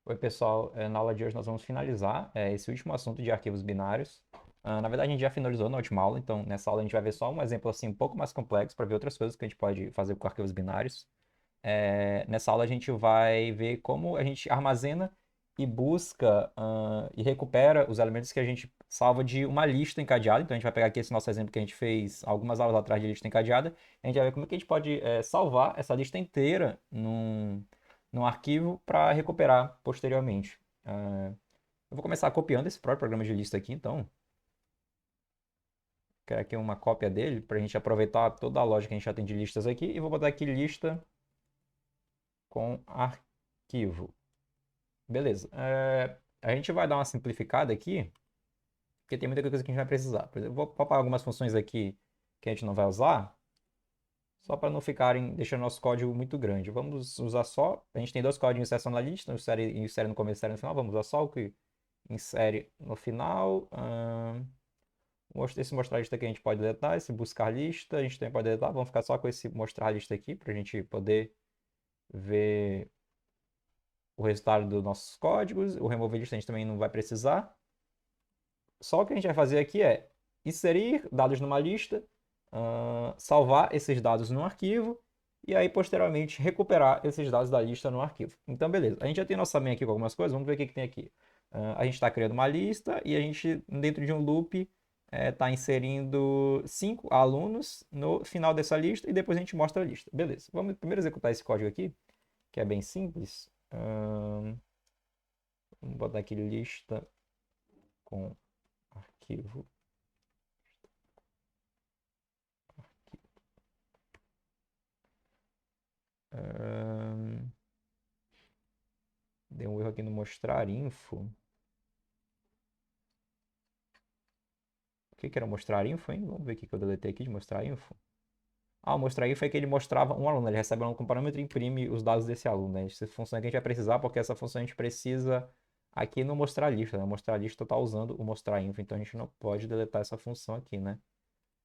Oi, pessoal. Na aula de hoje nós vamos finalizar esse último assunto de arquivos binários. Na verdade, a gente já finalizou na última aula, então nessa aula a gente vai ver só um exemplo assim um pouco mais complexo para ver outras coisas que a gente pode fazer com arquivos binários. Nessa aula a gente vai ver como a gente armazena e busca e recupera os elementos que a gente salva de uma lista encadeada. Então a gente vai pegar aqui esse nosso exemplo que a gente fez algumas aulas atrás de lista encadeada. A gente vai ver como é que a gente pode salvar essa lista inteira num arquivo para recuperar posteriormente. Eu vou começar copiando esse próprio programa de lista aqui, então. Quero aqui uma cópia dele para a gente aproveitar toda a lógica que a gente já tem de listas aqui. E vou botar aqui lista com arquivo. Beleza. A gente vai dar uma simplificada aqui, porque tem muita coisa que a gente vai precisar. Por exemplo, eu vou poupar algumas funções aqui que a gente não vai usar, só para não ficarem deixando nosso código muito grande. Vamos usar só. A gente tem dois códigos de inserção na lista, insere no começo e insere no final. Vamos usar só o que insere no final. Esse mostrar lista aqui a gente pode deletar. Esse buscar lista a gente também pode deletar. Vamos ficar só com esse mostrar lista aqui para a gente poder ver o resultado dos nossos códigos. O remover lista a gente também não vai precisar. Só o que a gente vai fazer aqui é inserir dados numa lista, salvar esses dados num arquivo e aí posteriormente recuperar esses dados da lista no arquivo. Então, beleza. A gente já tem nossa main aqui com algumas coisas. Vamos ver o que tem aqui. A gente está criando uma lista e a gente, dentro de um loop, está inserindo 5 alunos no final dessa lista e depois a gente mostra a lista. Beleza. Vamos primeiro executar esse código aqui, que é bem simples. Vamos botar aqui lista com arquivo. Deu um erro aqui no mostrar info. O que era mostrar info, hein? Vamos ver o que eu deletei aqui de mostrar info. O mostrar info é que ele mostrava um aluno. Ele recebe um aluno com parâmetro e imprime os dados desse aluno. Né? Essa função aqui a gente vai precisar, porque essa função a gente precisa aqui no mostrar lista. Né? Mostrar lista está usando o mostrar info, então a gente não pode deletar essa função aqui, né?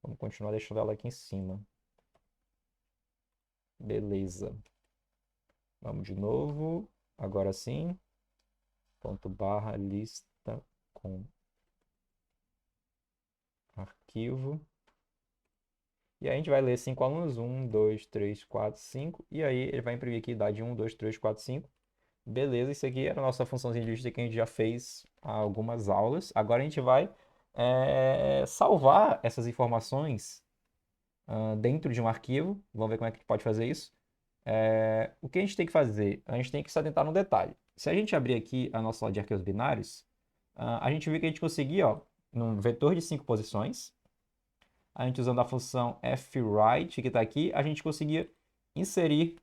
Vamos continuar deixando ela aqui em cima. Beleza. Vamos de novo. Agora sim. Ponto barra lista com arquivo. E aí a gente vai ler 5 alunos, 1, 2, 3, 4, 5. E aí ele vai imprimir aqui idade 1, 2, 3, 4, 5. Beleza, isso aqui era a nossa funçãozinha de lista que a gente já fez há algumas aulas. Agora a gente vai salvar essas informações dentro de um arquivo. Vamos ver como é que a gente pode fazer isso. O que a gente tem que fazer? A gente tem que se atentar no detalhe. Se a gente abrir aqui a nossa aula de arquivos binários, a gente viu que a gente conseguia, ó, num vetor de 5 posições, a gente usando a função fwrite que está aqui, a gente conseguia inserir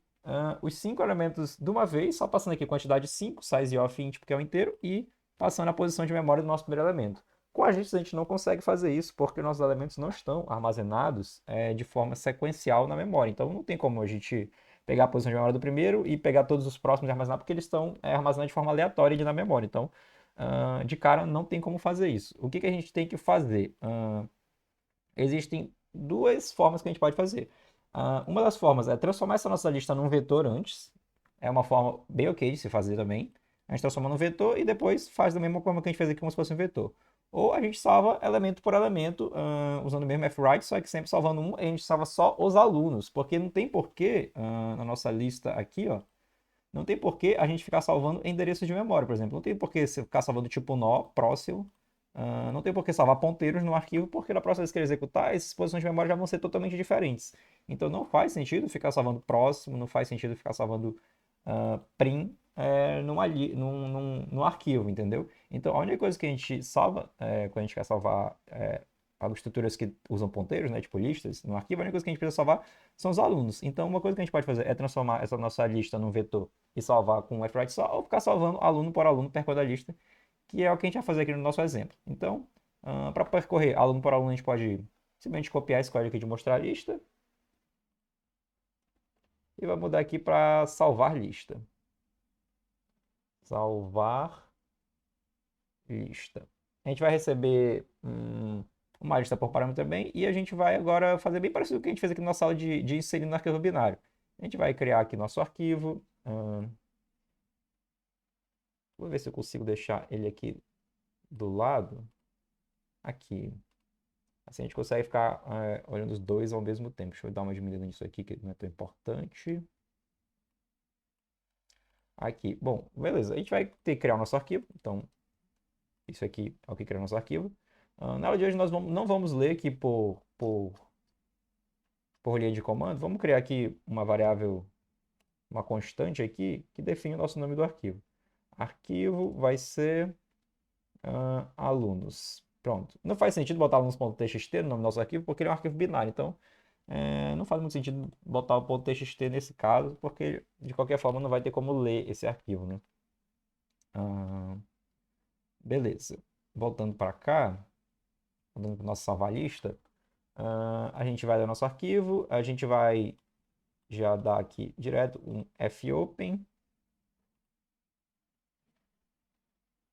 os 5 elementos de uma vez, só passando aqui a quantidade 5, size of int, porque é o inteiro, e passando a posição de memória do nosso primeiro elemento. Com a gente não consegue fazer isso, porque nossos elementos não estão armazenados de forma sequencial na memória. Então não tem como a gente pegar a posição de memória do primeiro e pegar todos os próximos e armazenar, porque eles estão armazenados de forma aleatória na memória. Então, de cara, não tem como fazer isso. O que a gente tem que fazer? Existem duas formas que a gente pode fazer. Uma das formas é transformar essa nossa lista num vetor antes. É uma forma bem ok de se fazer também. A gente transforma num vetor e depois faz da mesma forma que a gente fez aqui como se fosse um vetor. Ou a gente salva elemento por elemento, usando o mesmo fwrite, só que sempre salvando um, a gente salva só os alunos, porque não tem porquê, na nossa lista aqui, ó, não tem porquê a gente ficar salvando endereços de memória, por exemplo. Não tem porquê você ficar salvando tipo nó, próximo. Não tem porquê salvar ponteiros no arquivo, porque na próxima vez que ele executar, essas posições de memória já vão ser totalmente diferentes. Então não faz sentido ficar salvando próximo, não faz sentido ficar salvando prim num arquivo, entendeu? Então a única coisa que a gente salva, quando a gente quer salvar estruturas que usam ponteiros, né, tipo listas, no arquivo, a única coisa que a gente precisa salvar são os alunos. Então, uma coisa que a gente pode fazer é transformar essa nossa lista num vetor e salvar com um fwrite só, ou ficar salvando aluno por aluno percorrendo a lista, que é o que a gente vai fazer aqui no nosso exemplo. Então, para percorrer aluno por aluno, a gente pode simplesmente copiar esse código aqui de mostrar a lista e vai mudar aqui para salvar lista. Salvar lista. A gente vai receber uma lista por parâmetro também e a gente vai agora fazer bem parecido com o que a gente fez aqui na nossa aula de inserir no arquivo binário. A gente vai criar aqui nosso arquivo. Vou ver se eu consigo deixar ele aqui do lado. Aqui. Assim a gente consegue ficar olhando os dois ao mesmo tempo. Deixa eu dar uma diminuída nisso aqui, que não é tão importante. Aqui. Bom, beleza. A gente vai ter que criar o nosso arquivo. Então, isso aqui é o que cria o nosso arquivo. Na aula de hoje nós não vamos ler aqui por linha de comando. Vamos criar aqui uma variável, uma constante aqui, que define o nosso nome do arquivo. Arquivo vai ser alunos. Pronto. Não faz sentido botar alunos.txt no nome do nosso arquivo, porque ele é um arquivo binário. Então, não faz muito sentido botar o .txt nesse caso, porque de qualquer forma não vai ter como ler esse arquivo, né? Beleza. Voltando para cá, voltando para o nosso salvar lista, a gente vai ler o nosso arquivo, a gente vai já dar aqui direto um fopen.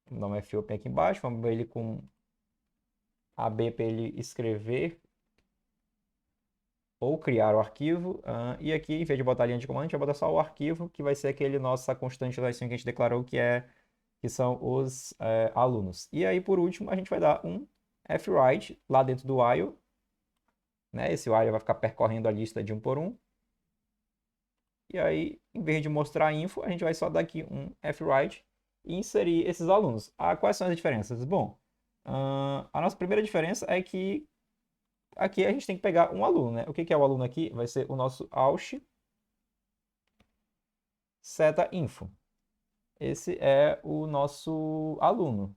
Vamos dar um fopen aqui embaixo, vamos ver ele com AB para ele escrever ou criar o arquivo. E aqui, em vez de botar a linha de comando, a gente vai botar só o arquivo, que vai ser aquele nossa constante lá em cima que a gente declarou, que são os alunos. E aí, por último, a gente vai dar um fwrite lá dentro do while. Né? Esse while vai ficar percorrendo a lista de um por um. E aí, em vez de mostrar a info, a gente vai só dar aqui um fwrite e inserir esses alunos. Quais são as diferenças? Bom, a nossa primeira diferença é que aqui a gente tem que pegar um aluno, né? O que é o aluno aqui? Vai ser o nosso auth seta_info. Esse é o nosso aluno.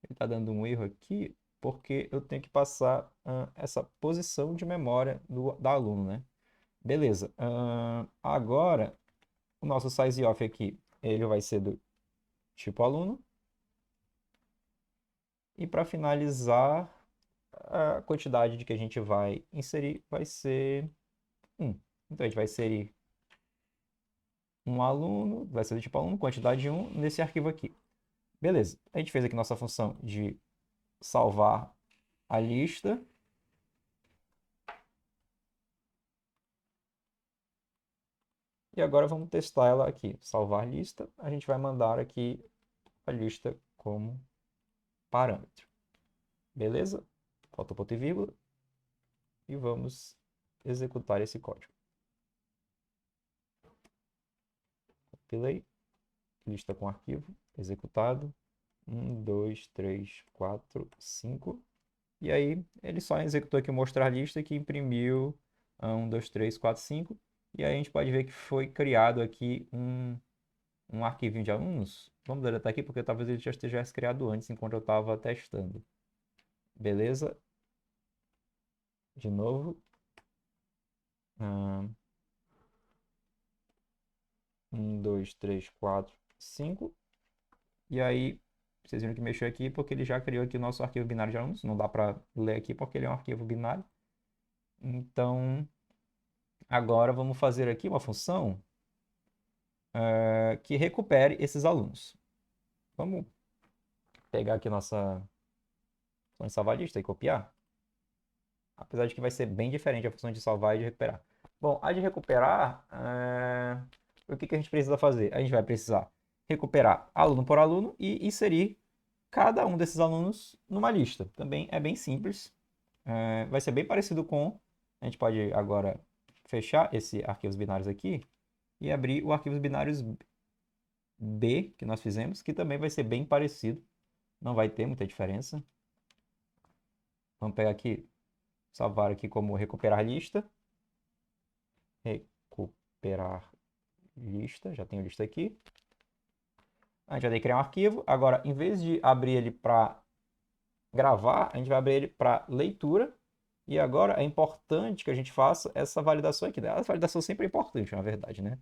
Ele está dando um erro aqui, porque eu tenho que passar essa posição de memória da aluno, né? Beleza. Agora, o nosso sizeOf aqui, ele vai ser do tipo aluno. E para finalizar, a quantidade de que a gente vai inserir vai ser 1. Então, a gente vai inserir um aluno, vai ser do tipo aluno, quantidade de 1, nesse arquivo aqui. Beleza. A gente fez aqui nossa função de salvar a lista. E agora vamos testar ela aqui. Salvar lista. A gente vai mandar aqui a lista como parâmetro. Beleza? Falta ponto e vírgula. E vamos executar esse código. Compilei. Lista com arquivo. Executado. 1, 2, 3, 4, 5. E aí, ele só executou aqui o mostrar lista que imprimiu 1, 2, 3, 4, 5. E aí a gente pode ver que foi criado aqui um arquivinho de alunos. Vamos deletar aqui porque talvez ele já esteja criado antes, enquanto eu estava testando. Beleza? De novo. 1, 2, 3, 4, 5. E aí, vocês viram que mexeu aqui porque ele já criou aqui o nosso arquivo binário de alunos. Não dá para ler aqui porque ele é um arquivo binário. Então, agora vamos fazer aqui uma função que recupere esses alunos. Vamos pegar aqui nossa função de salvar lista e copiar. Apesar de que vai ser bem diferente a função de salvar e de recuperar. Bom, a de recuperar, o que a gente precisa fazer? A gente vai precisar recuperar aluno por aluno e inserir cada um desses alunos numa lista. Também é bem simples. Vai ser bem parecido com... A gente pode agora fechar esse arquivos binários aqui e abrir o arquivos binários B que nós fizemos, que também vai ser bem parecido. Não vai ter muita diferença. Vamos pegar aqui, salvar aqui como recuperar lista. Recuperar lista, já tenho lista aqui. A gente vai ter que criar um arquivo. Agora, em vez de abrir ele para gravar, a gente vai abrir ele para leitura. E agora é importante que a gente faça essa validação aqui. A validação sempre é importante, na verdade, né?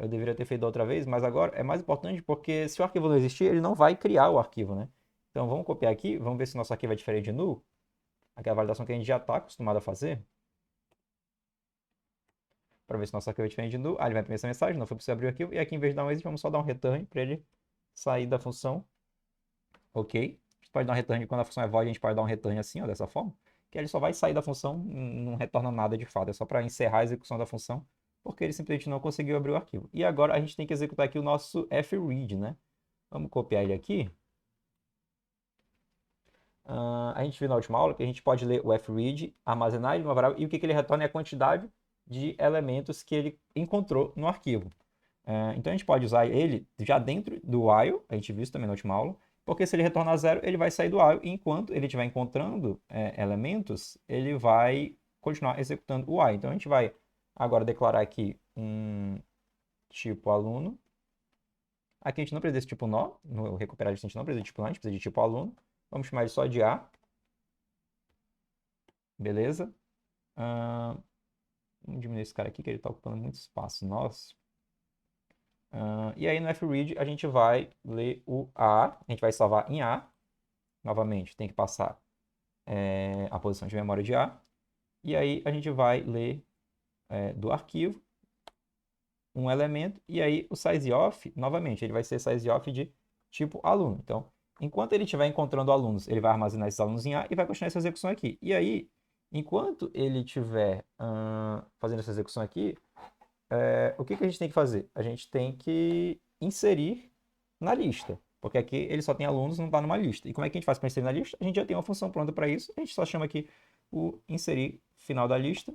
Eu deveria ter feito da outra vez, mas agora é mais importante porque se o arquivo não existir, ele não vai criar o arquivo, né? Então vamos copiar aqui, vamos ver se nosso arquivo é diferente de null. Aquela validação que a gente já está acostumado a fazer. Para ver se nosso arquivo é diferente de null. Ele vai imprimir essa mensagem, não foi possível abrir o arquivo. E aqui, em vez de dar um exit, vamos só dar um return para ele sair da função. Ok. A gente pode dar um return quando a função é void, a gente pode dar um return assim, ó, dessa forma. Que ele só vai sair da função, não retorna nada de fato. É só para encerrar a execução da função. porque ele simplesmente não conseguiu abrir o arquivo. E agora a gente tem que executar aqui o nosso fread, né? Vamos copiar ele aqui. A gente viu na última aula que a gente pode ler o fread, armazenar ele numa variável, e o que ele retorna é a quantidade de elementos que ele encontrou no arquivo. Então a gente pode usar ele já dentro do while, a gente viu isso também na última aula, porque se ele retornar zero, ele vai sair do while, e enquanto ele estiver encontrando elementos, ele vai continuar executando o while. Então a gente vai agora declarar aqui um tipo aluno. Aqui a gente não precisa desse tipo nó, no recuperar a gente não precisa de tipo nó, a gente precisa de tipo aluno. Vamos chamar ele só de A. Beleza? Vamos diminuir esse cara aqui, que ele está ocupando muito espaço. Nossa. E aí no fread a gente vai ler o A, a gente vai salvar em A. Novamente, tem que passar a posição de memória de A. E aí a gente vai ler do arquivo um elemento. E aí o sizeof, novamente, ele vai ser sizeof de tipo aluno. Então, enquanto ele estiver encontrando alunos, ele vai armazenar esses alunos em A e vai continuar essa execução aqui. E aí, enquanto ele estiver fazendo essa execução aqui, o que a gente tem que fazer? A gente tem que inserir na lista, porque aqui ele só tem alunos, não está numa lista. E como é que a gente faz para inserir na lista? A gente já tem uma função pronta para isso, a gente só chama aqui o inserir final da lista,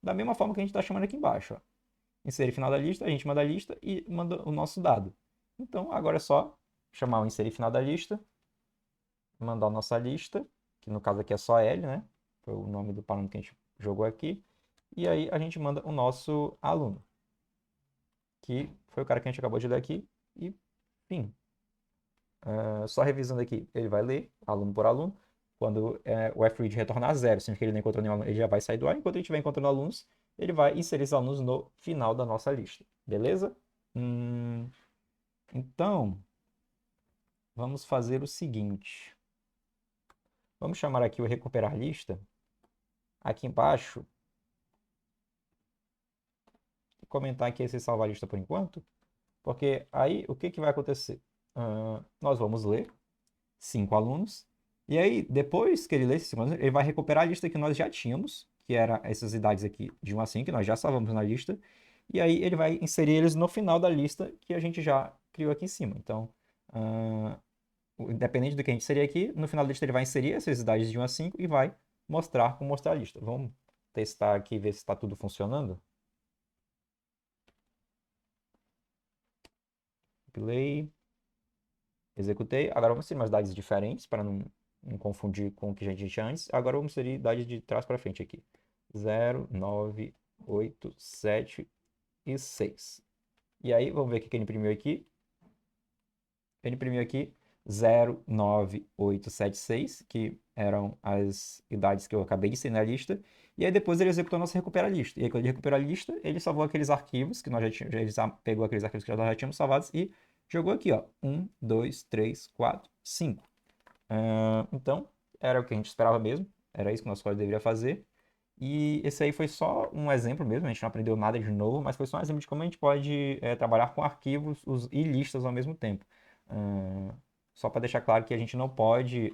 da mesma forma que a gente está chamando aqui embaixo. Ó. Inserir final da lista, a gente manda a lista e manda o nosso dado. Então, agora é só chamar o inserir final da lista, mandar a nossa lista, que no caso aqui é só L, né? Foi o nome do parâmetro que a gente jogou aqui. E aí a gente manda o nosso aluno, que foi o cara que a gente acabou de ler aqui. E, enfim, só revisando aqui, ele vai ler aluno por aluno. Quando o fread retornar zero, sendo que ele não encontrou nenhum aluno, ele já vai sair do ar. Enquanto ele estiver encontrando alunos, ele vai inserir esses alunos no final da nossa lista. Beleza? Então, vamos fazer o seguinte. Vamos chamar aqui o recuperar lista. Aqui embaixo. E comentar aqui esse salvar lista por enquanto. Porque aí, o que vai acontecer? Nós vamos ler 5 alunos. E aí, depois que ele lê esses 5 alunos, ele vai recuperar a lista que nós já tínhamos, que era essas idades aqui de 1 a 5, que nós já salvamos na lista. E aí, ele vai inserir eles no final da lista que a gente já criou aqui em cima. Então, independente do que a gente inserir aqui, no final da lista ele vai inserir essas idades de 1 a 5 e vai mostrar como mostrar a lista. Vamos testar aqui e ver se está tudo funcionando. Play. Executei. Agora vamos inserir umas idades diferentes para não confundir com o que a gente tinha antes. Agora vamos inserir idades de trás para frente aqui. 0, 9, 8, 7 e 6. E aí, vamos ver o que ele imprimiu aqui. Ele imprimiu aqui 0, 9, 8, 7, 6, que eram as idades que eu acabei de inserir na lista. E aí depois ele executou a nossa recupera lista. E aí quando ele recuperou a lista, ele salvou aqueles arquivos que nós já tínhamos, ele pegou aqueles arquivos que nós já tínhamos salvados e jogou aqui, ó. 1, 2, 3, 4, 5. Então, era o que a gente esperava mesmo. Era isso que o nosso código deveria fazer. E esse aí foi só um exemplo mesmo, a gente não aprendeu nada de novo, mas foi só um exemplo de como a gente pode trabalhar com arquivos e listas ao mesmo tempo. Só para deixar claro que a gente não pode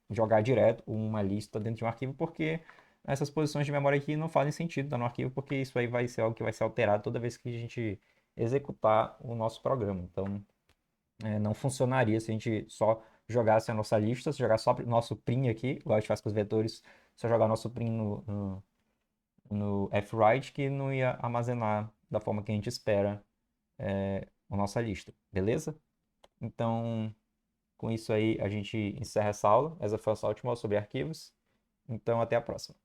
jogar direto uma lista dentro de um arquivo, porque essas posições de memória aqui não fazem sentido estar no arquivo, porque isso aí vai ser algo que vai ser alterado toda vez que a gente executar o nosso programa. Então, não funcionaria se a gente só jogasse a nossa lista, se jogar só o nosso prim aqui, igual a gente faz com os vetores, só jogar nosso prim no fwrite, que não ia armazenar da forma que a gente espera a nossa lista, beleza? Então, com isso aí, a gente encerra essa aula. Essa foi a nossa última aula sobre arquivos. Então, até a próxima.